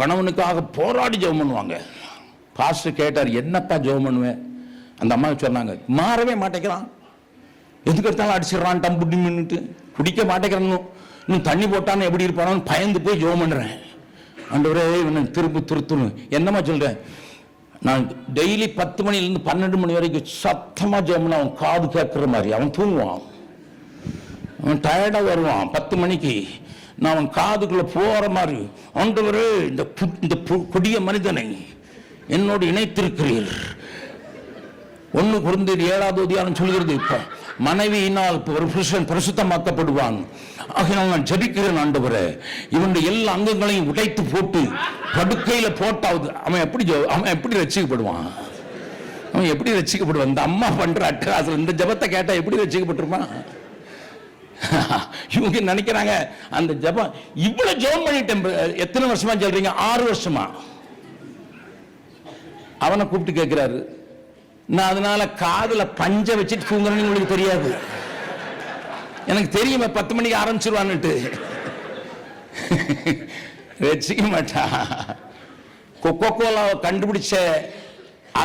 கணவனுக்காக போராடி ஜெபம் பண்ணுவாங்க. பாஸ்டர் கேட்டார், என்னப்பா ஜெபம் பண்ணுவேன்? அந்த அம்மா சொன்னாங்க, மாறவே மாட்டேங்கிறான், எதுக்கு எடுத்தாலும் அடிச்சிடறான், டம்புட்டி மின்னுட்டு குடிக்க மாட்டேங்கிறான், இன்னும் தண்ணி போட்டான்னு எப்படி இருப்பானு பயந்து போய் ஜெபம் பண்ணுறேன். ஆண்டவரே இவனை திருத்தணும். என்னம்மா சொல்கிறேன், நான் டெய்லி 10 மணிலேருந்து 12 மணி வரைக்கும் சத்தமாக ஜெபம் பண்ண அவன் காது கேட்குற மாதிரி. அவன் தூங்குவான், அவன் டயர்டாக வருவான். 10 மணிக்கு நான் அவன் காதுக்குள்ளே போகிற மாதிரி, ஆண்டவரே இந்த கொடிய மனிதனை என்னோடு இணைத்திருக்கிறீர். 1 கொரிந்தியர் 7வது அதிகாரம் சொல்கிறது, இப்போ மனைவியினால் ஒரு புருஷன் பரிசுத்தமாக்கப்படுவான். ஆகையால் நான் ஜெபிக்கிறேன், ஆண்டவரே இவனுடைய எல்லா அங்கங்களையும் உடைத்து போட்டு படுக்கையில போட்டாவது அவன் எப்படி ரட்சிக்கப்படுவான்? அவன் எப்படி ரட்சிக்கப்படுவான்? இந்த அம்மா பண்ற அட்டகாசம், இந்த ஜெபத்தை கேட்டா எப்படி ரட்சிக்கப்பட்டிருப்பான்? இவங்க நினைக்கிறாங்க அந்த ஜெபம் இவ்வளவு ஜெபம் பண்ணிட்டேன். எத்தனை வருஷமா சொல்றீங்க? 6 வருஷமா. அவனை கூப்பிட்டு கேட்கிறாரு, நான் அதனால காதுல பஞ்ச வச்சுட்டு தூங்குறேன்னு உங்களுக்கு தெரியாது, எனக்கு தெரியுமே 10 மணிக்கு ஆரம்பிச்சிருவான்னுட்டு. வச்சுக்க மாட்டா. கொக்கோ கோலாவை கண்டுபிடிச்ச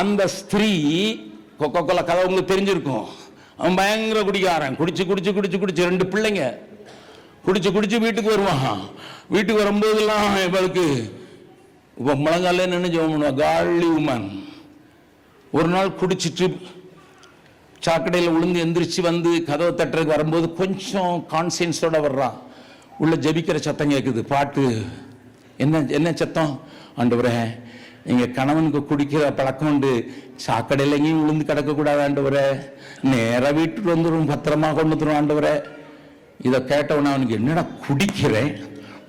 அந்த ஸ்திரீ, கொக்கோ கோலா கதை உங்களுக்கு தெரிஞ்சிருக்கும். அவன் பயங்கர குடிக்காரன், குடிச்சு 2 பிள்ளைங்க, குடிச்சு வீட்டுக்கு வருவான். வீட்டுக்கு வரும்போதெல்லாம் இவளுக்கு முழங்கால நின்று ஜெபம் பண்ணுவா, காலி உமன். ஒரு நாள் குடிச்சிட்டு சாக்கடையில் விழுந்து எந்திரிச்சு வந்து கதவை தட்டுறதுக்கு வரும்போது கொஞ்சம் கான்சியன்ஸோட வர்றான். உள்ள ஜெபிக்கிற சத்தம் கேட்குது, பாட்டு. என்ன சத்தம்? ஆண்டவரே எங்க கணவனுக்கு குடிக்கிற பழக்கம் உண்டு, சாக்கடையில் எங்கேயும் விழுந்து கிடக்கக்கூடாது ஆண்டவரே, நேராக வீட்டுக்கு வந்துடும், பத்திரமா கொண்டு வந்துடும் ஆண்டவரே. இதை கேட்டவன அவனுக்கு, என்னடா குடிக்கிறேன்,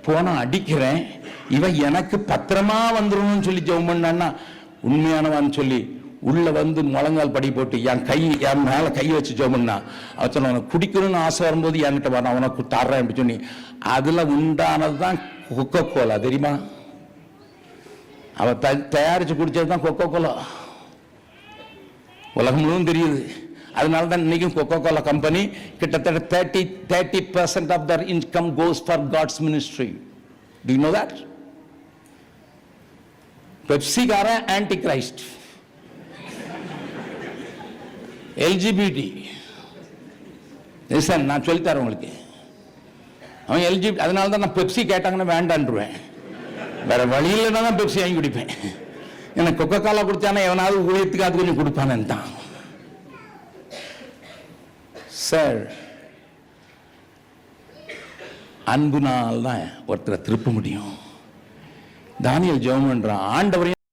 போனா அடிக்கிறேன், இவன் எனக்கு பத்திரமா வந்துடும் சொல்லி ஜெபம் பண்ணான்னா உண்மையானவான்னு சொல்லி உள்ள வந்து முழங்கால் படி போட்டு என் மேல கை வச்சு ஜெபம் பண்ணா. அவன் சொன்ன, உனக்கு குடிக்கணும்னு ஆசை வரும்போது என்கிட்ட வர, உனக்கு தர்றேன் அப்படி சொல்லி. அதுல உண்டானதுதான் கொக்கோ கோலா, தெரியுமா? அவ தயாரிச்சு குடிச்சதுதான் கொக்கோ கோலா. உலகம் முழுவதும் தெரியுது. அதனாலதான் இன்னைக்கும் கொக்கோ கோலா கம்பெனி கிட்டத்தட்ட 30% of their income goes for God's ministry. Do you know that? Pepsi காரன் ஆன்டி கிரைஸ்ட், LGBT. நான் சொல்லித்தரேன் உங்களுக்கு. அவன் LGBT. அதனால தான் நான் பெப்சி கேட்டாங்கன்னா வேண்டான்றுவேன், வேற வழி இல்லைன்னா தான் பெப்சி வாங்கி குடிப்பேன். எனக்கு கொக்கோ கோலா குடிச்சானா எவனாவது ஊழியத்துக்காக கொஞ்சம் கொடுப்பானு தான். சார், அன்புனால் தான் ஒருத்தரை திருப்ப முடியும். தானியேல் ஜெபம் பண்றான், ஆண்டவரையும்